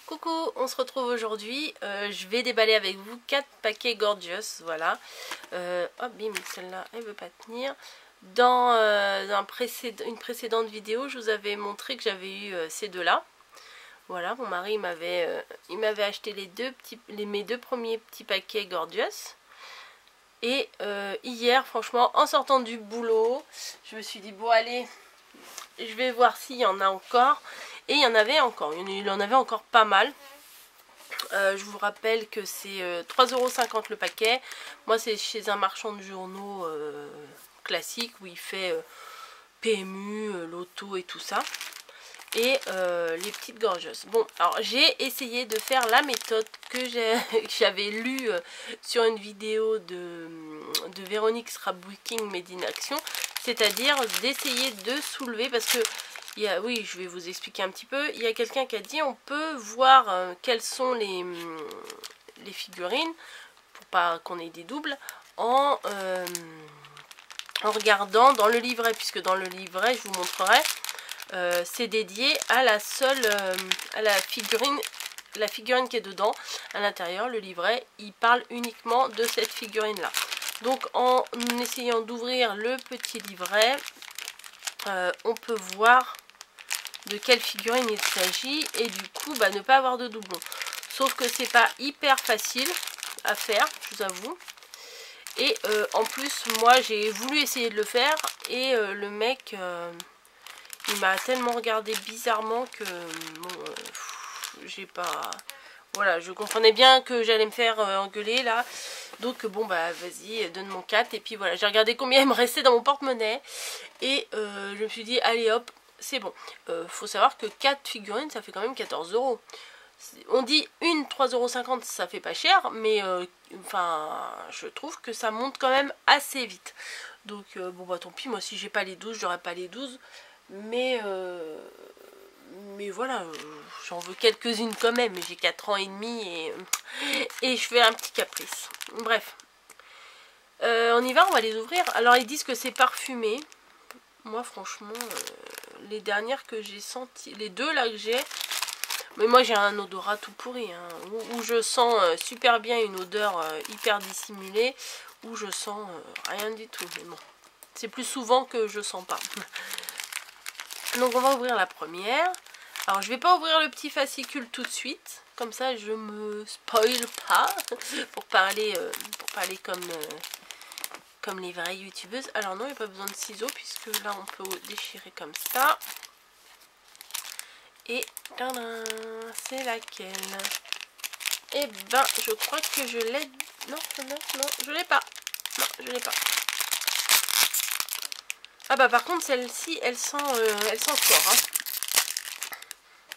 Coucou, on se retrouve aujourd'hui. Je vais déballer avec vous 4 paquets Gorgeous. Voilà. Hop, bim, celle-là, elle veut pas tenir. Dans une précédente vidéo, je vous avais montré que j'avais eu ces deux-là. Voilà, mon mari il m'avait acheté mes deux premiers petits paquets Gorgeous. Et hier, franchement, en sortant du boulot, je me suis dit, bon allez, je vais voir s'il y en a encore. Et il y en avait encore, il en avait encore pas mal. Je vous rappelle que c'est 3,50 € le paquet. Moi c'est chez un marchand de journaux classique où il fait PMU, loto et tout ça. Et les petites Gorgeous. Bon, alors j'ai essayé de faire la méthode que j'avais lue sur une vidéo de Véronique Scrapbooking Made in Action. C'est-à-dire d'essayer de soulever, parce que oui, je vais vous expliquer un petit peu. Il y a quelqu'un qui a dit on peut voir quelles sont les figurines, pour pas qu'on ait des doubles, en regardant dans le livret, puisque dans le livret, je vous montrerai, c'est dédié à à la figurine qui est dedans. À l'intérieur, le livret, il parle uniquement de cette figurine là. Donc en essayant d'ouvrir le petit livret, on peut voir de quelle figurine il s'agit et du coup ne pas avoir de doublon. Sauf que c'est pas hyper facile à faire, je vous avoue. Et en plus, moi j'ai voulu essayer de le faire et le mec il m'a tellement regardé bizarrement que bon, j'ai pas... Voilà, je comprenais bien que j'allais me faire engueuler là. Donc bon vas-y, donne mon 4. Et puis voilà, j'ai regardé combien il me restait dans mon porte-monnaie. Et je me suis dit, allez hop, c'est bon. Faut savoir que 4 figurines, ça fait quand même 14 €. On dit une 3,50 €, ça fait pas cher. Mais enfin, je trouve que ça monte quand même assez vite. Donc bon tant pis, moi si j'ai pas les 12, j'aurai pas les 12. Mais voilà, j'en veux quelques-unes quand même. J'ai 4 ans et demi et je fais un petit caprice. Bref. On y va, on va les ouvrir. Alors ils disent que c'est parfumé. Moi franchement, les dernières que j'ai senties, les deux là que j'ai, mais moi j'ai un odorat tout pourri, hein, où je sens super bien une odeur hyper dissimulée, où je sens rien du tout. Mais bon, c'est plus souvent que je sens pas. Donc on va ouvrir la première. Alors je vais pas ouvrir le petit fascicule tout de suite, comme ça je me spoil pas pour parler comme les vraies youtubeuses. Alors non, il n'y a pas besoin de ciseaux puisque là on peut déchirer comme ça. Et c'est laquelle? Eh ben je crois que je l'ai. Non, je l'ai pas. Non, je l'ai pas. Ah bah par contre celle-ci elle sent fort, hein.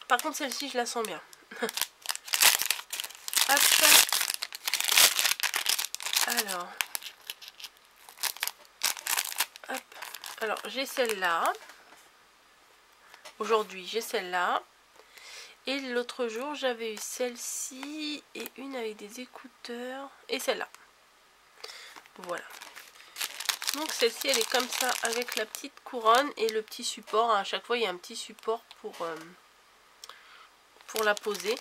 Par contre celle-ci je la sens bien. Hop. Alors. Hop. Alors j'ai celle-là. Aujourd'hui j'ai celle-là. Et l'autre jour j'avais eu celle-ci et une avec des écouteurs. Et celle-là. Voilà. Donc celle-ci elle est comme ça avec la petite couronne et le petit support. À chaque fois il y a un petit support pour la poser.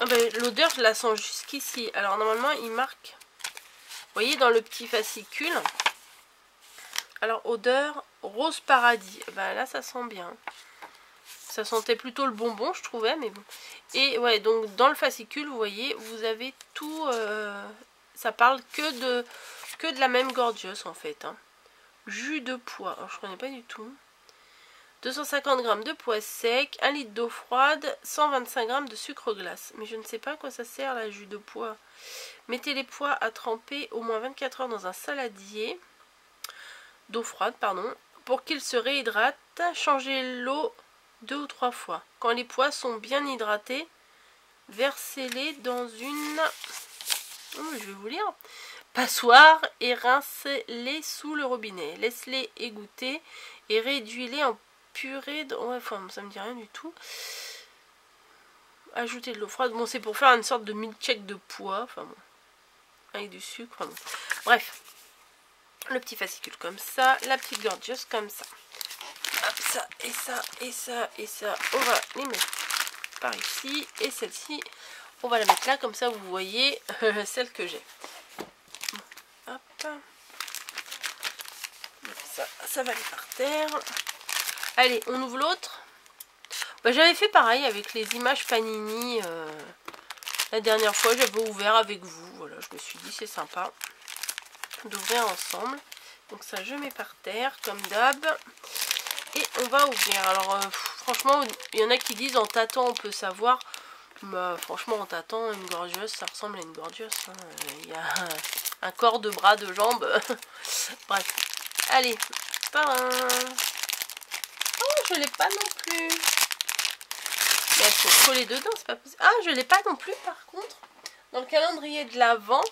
Ah ben, l'odeur je la sens jusqu'ici. Alors normalement il marque, vous voyez dans le petit fascicule, alors odeur rose paradis. Ben là ça sent bien. Ça sentait plutôt le bonbon je trouvais, mais bon. Et ouais, donc dans le fascicule vous voyez vous avez tout, ça parle que de la même Gorgeous en fait, hein. Jus de pois, alors je connais pas du tout. 250 g de pois sec, 1 litre d'eau froide, 125 g de sucre glace. Mais je ne sais pas à quoi ça sert la jus de pois. Mettez les pois à tremper au moins 24 heures dans un saladier d'eau froide, pardon, pour qu'ils se réhydratent. Changez l'eau 2 ou 3 fois. Quand les pois sont bien hydratés, versez-les dans une... Oh, je vais vous lire. Passoire et rincez-les sous le robinet. Laisse-les égoutter et réduis-les en purée de... Ouais, enfin, ça me dit rien du tout. Ajoutez de l'eau froide. Bon, c'est pour faire une sorte de milkshake de pois. Enfin bon. Avec du sucre. Enfin bon. Bref. Le petit fascicule comme ça. La petite Gorgeous comme ça. Hop, ça et ça et ça et ça. On va les mettre. par ici. Et celle-ci, on va la mettre là, comme ça vous voyez celle que j'ai. Hop. Ça va aller par terre. Allez, on ouvre l'autre. Bah, j'avais fait pareil avec les images Panini. La dernière fois, j'avais ouvert avec vous. Voilà, je me suis dit, c'est sympa d'ouvrir ensemble. Donc ça, je mets par terre, comme d'hab. Et on va ouvrir. Alors, franchement, il y en a qui disent en tâtant, on peut savoir. Bah, franchement, en tâtant, une gorgeuse, ça ressemble à une gorgeuse. Hein. Il y a un corps, de bras, de jambes. Bref. Allez. Tadam. Oh, je l'ai pas non plus. Mais elles sont collées dedans, c'est pas possible. Ah, je l'ai pas non plus, par contre. Dans le calendrier de l'Avent,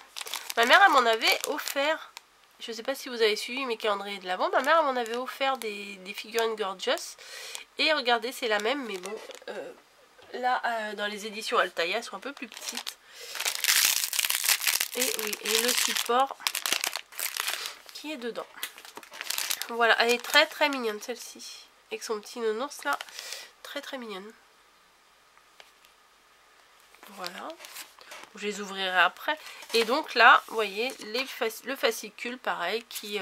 ma mère, elle m'en avait offert. Je sais pas si vous avez suivi mes calendriers de l'Avent. Ma mère, elle m'en avait offert des figurines Gorgeous. Et regardez, c'est la même, mais bon, là, dans les éditions Altaïa, elles sont un peu plus petites. Et oui, et le support qui est dedans. Voilà, elle est très très mignonne celle-ci. Avec son petit nounours là, très très mignonne. Voilà. Je les ouvrirai après. Et donc là, vous voyez, le fascicule pareil qui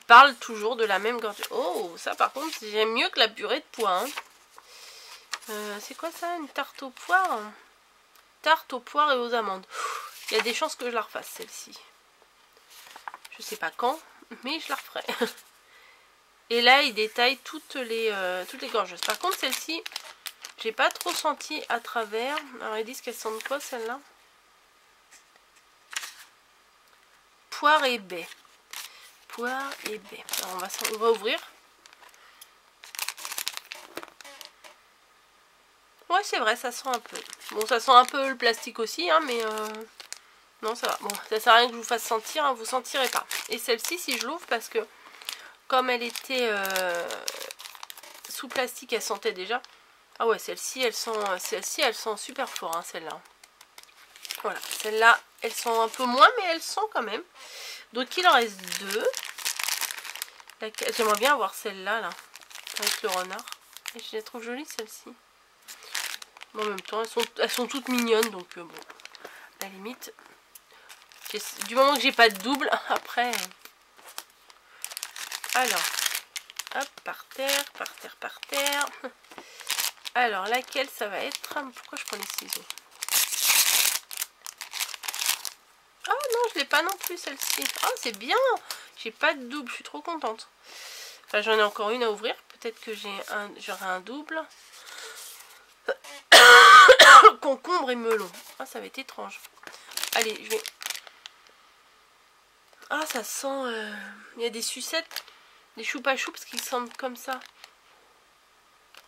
parle toujours de la même gorgeuse. Oh, ça par contre, j'aime mieux que la purée de pois. Hein. C'est quoi ça? Une tarte aux poires? Tarte aux poires et aux amandes. Il y a des chances que je la refasse celle-ci. Je sais pas quand, mais je la referai. Et là, il détaille toutes les gorgeuses. Par contre, celle-ci, j'ai pas trop senti à travers. Alors, ils disent qu'elles sentent quoi, celle-là? Poire et baie. Poire et baie. Alors, on va ouvrir. Ouais, c'est vrai, ça sent un peu. Bon, ça sent un peu le plastique aussi, hein, mais... Non, ça va. Bon, ça sert à rien que je vous fasse sentir, hein, vous sentirez pas. Et celle-ci, si je l'ouvre, parce que comme elle était sous plastique, elle sentait déjà. Ah ouais, celle-ci, elle sent super fort, hein, celle-là. Voilà, celle-là, elle sent un peu moins, mais elle sent quand même. Donc, il en reste deux. J'aimerais bien avoir celle-là, là, avec le renard. Et je la trouve jolie, celle-ci. Bon, en même temps, elles sont toutes mignonnes, donc bon, à la limite... Du moment que j'ai pas de double, après... Alors, hop, par terre, par terre, par terre. Alors, laquelle ça va être? Pourquoi je prends les ciseaux? Ah non, je l'ai pas non plus celle-ci. Ah, c'est bien. J'ai pas de double, je suis trop contente. Enfin, j'en ai encore une à ouvrir. Peut-être que j'aurai un double. Concombre et melon. Ah, ça va être étrange. Allez, je vais... Ah, ça sent... Il y a des sucettes, des choupa-choups qui sentent comme ça.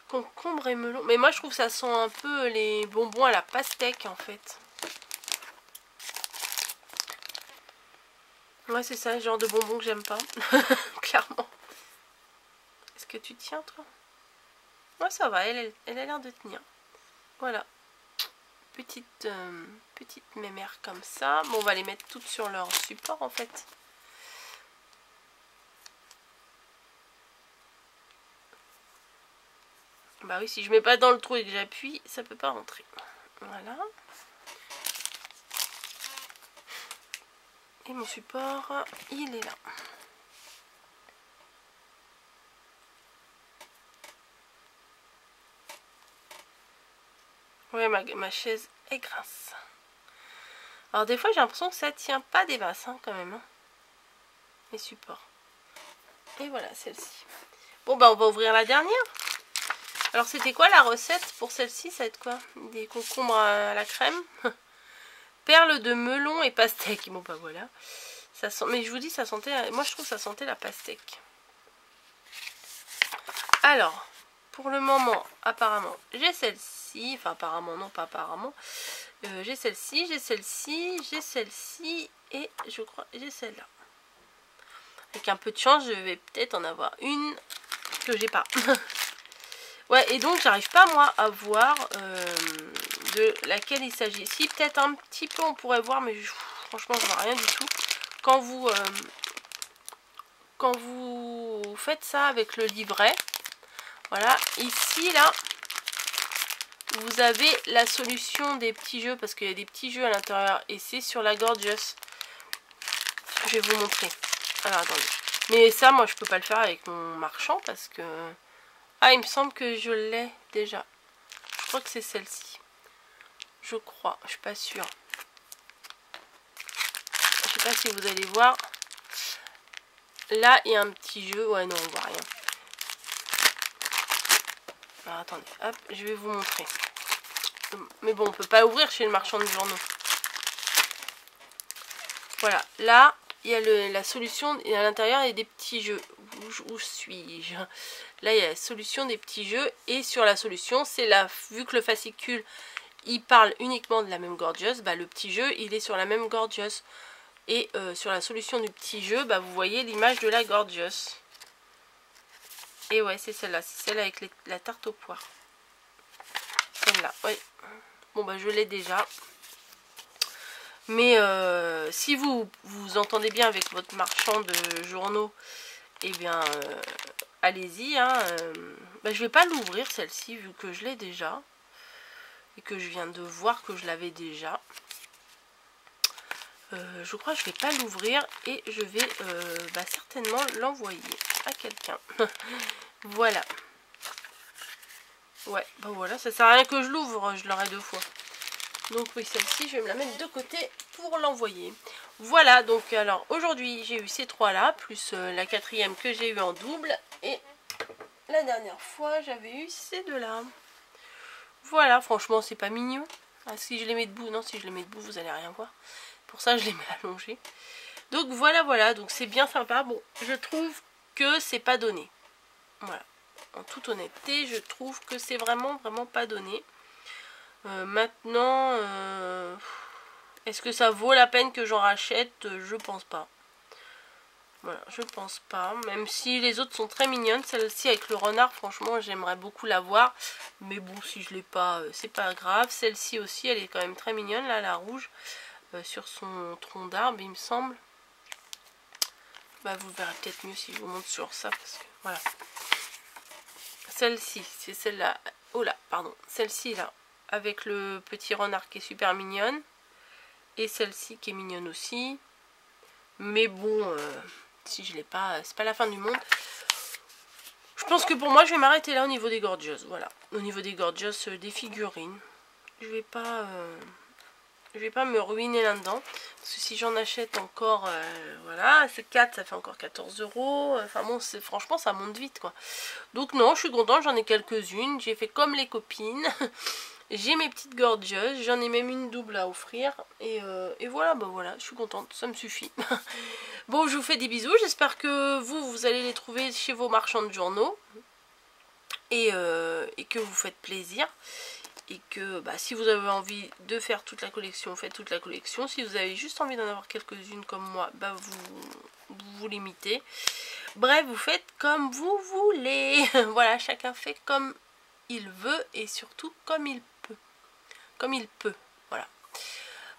Concombre et melon. Mais moi, je trouve que ça sent un peu les bonbons à la pastèque, en fait. Ouais, c'est ça, le genre de bonbons que j'aime pas. Clairement. Est-ce que tu tiens, toi? Ouais, ça va, elle a l'air de tenir. Voilà. Petite mémère comme ça. Bon, on va les mettre toutes sur leur support, en fait. Bah oui, si je mets pas dans le trou et que j'appuie, ça peut pas rentrer. Voilà. Et mon support, il est là. Ouais, ma chaise est grasse. Alors des fois, j'ai l'impression que ça tient pas des masses, hein, quand même. Hein. Les supports. Et voilà, celle-ci. Bon, bah on va ouvrir la dernière. Alors, c'était quoi la recette pour celle-ci? Ça va être quoi? Des concombres à la crème. Perles de melon et pastèque. Bon, bah voilà. Ça sent... Mais je vous dis, ça sentait... Moi, je trouve que ça sentait la pastèque. Alors, pour le moment, apparemment, j'ai celle-ci. Enfin, apparemment, non, pas apparemment. J'ai celle-ci, j'ai celle-ci, j'ai celle-ci. Et je crois j'ai celle-là. Avec un peu de chance, je vais peut-être en avoir une que j'ai pas. Ouais, et donc j'arrive pas moi à voir de laquelle il s'agit. Si, peut-être un petit peu on pourrait voir, mais franchement je vois rien du tout. Quand vous faites ça avec le livret, voilà, ici là, vous avez la solution des petits jeux, parce qu'il y a des petits jeux à l'intérieur, et c'est sur la Gorgeous. Je vais vous montrer. Alors attendez. Mais ça, moi, je peux pas le faire avec mon marchand, parce que... Ah, il me semble que je l'ai déjà. Je crois que c'est celle-ci. Je crois, je suis pas sûre. Je sais pas si vous allez voir. Là, il y a un petit jeu. Ouais, non, on voit rien. Alors, attendez, hop, je vais vous montrer. Mais bon, on peut pas ouvrir chez le marchand de journaux. Voilà, là, il y a la solution. Et à l'intérieur, il y a des petits jeux. Où suis-je? Là, il y a la solution des petits jeux. Et sur la solution, c'est là, vu que le fascicule, il parle uniquement de la même Gorgeous, bah, le petit jeu, il est sur la même Gorgeous. Et sur la solution du petit jeu, bah, vous voyez l'image de la Gorgeous. Et ouais, c'est celle-là. C'est celle avec la tarte aux poires. Celle-là, oui. Bon, bah, je l'ai déjà. Mais si vous entendez bien avec votre marchand de journaux, eh bien, allez-y. Hein, bah, je vais pas l'ouvrir, celle-ci, vu que je l'ai déjà. Et que je viens de voir que je l'avais déjà. Je crois que je vais pas l'ouvrir et je vais bah, certainement l'envoyer à quelqu'un. Voilà. Ouais, bah voilà, ça sert à rien que je l'ouvre, je l'aurai 2 fois. Donc oui, celle-ci, je vais me la mettre de côté pour l'envoyer. Voilà, donc alors aujourd'hui, j'ai eu ces 3 là, plus la 4e que j'ai eu en double. Et la dernière fois, j'avais eu ces 2 là. Voilà, franchement, c'est pas mignon. Ah, si je les mets debout, non, si je les mets debout, vous allez rien voir. Pour ça, je les mets allongés. Donc voilà, voilà. Donc c'est bien sympa. Bon, je trouve que c'est pas donné. Voilà. En toute honnêteté, je trouve que c'est vraiment, vraiment pas donné. Maintenant, est-ce que ça vaut la peine que j'en rachète? Je pense pas. Voilà, je pense pas. Même si les autres sont très mignonnes. Celle-ci avec le renard, franchement, j'aimerais beaucoup la voir. Mais bon, si je l'ai pas, c'est pas grave. Celle-ci aussi, elle est quand même très mignonne, là, la rouge. Sur son tronc d'arbre, il me semble. Bah, vous verrez peut-être mieux si je vous montre sur ça, parce que voilà. Celle-ci, c'est celle-là. Oh là, pardon. Celle-ci là, avec le petit renard qui est super mignonne, et celle-ci qui est mignonne aussi. Mais bon, si je l'ai pas, c'est pas la fin du monde. Je pense que pour moi, je vais m'arrêter là au niveau des Gorgeous. Voilà, au niveau des Gorgeous, des figurines. Je vais pas me ruiner là-dedans. Parce que si j'en achète encore, voilà, c'est 4, ça fait encore 14 €. Enfin bon, franchement, ça monte vite, quoi. Donc non, je suis contente, j'en ai quelques-unes. J'ai fait comme les copines. J'ai mes petites Gorgeous. J'en ai même une double à offrir. Et voilà, bah voilà, je suis contente, ça me suffit. Bon, je vous fais des bisous. J'espère que vous allez les trouver chez vos marchands de journaux. Et que vous faites plaisir. Et que bah, si vous avez envie de faire toute la collection, faites toute la collection. Si vous avez juste envie d'en avoir quelques-unes comme moi, bah, vous limitez. Bref, vous faites comme vous voulez. Voilà, chacun fait comme il veut et surtout comme il peut. Comme il peut, voilà.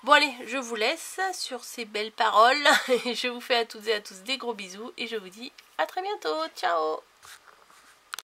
Bon allez, je vous laisse sur ces belles paroles. Je vous fais à toutes et à tous des gros bisous et je vous dis à très bientôt. Ciao!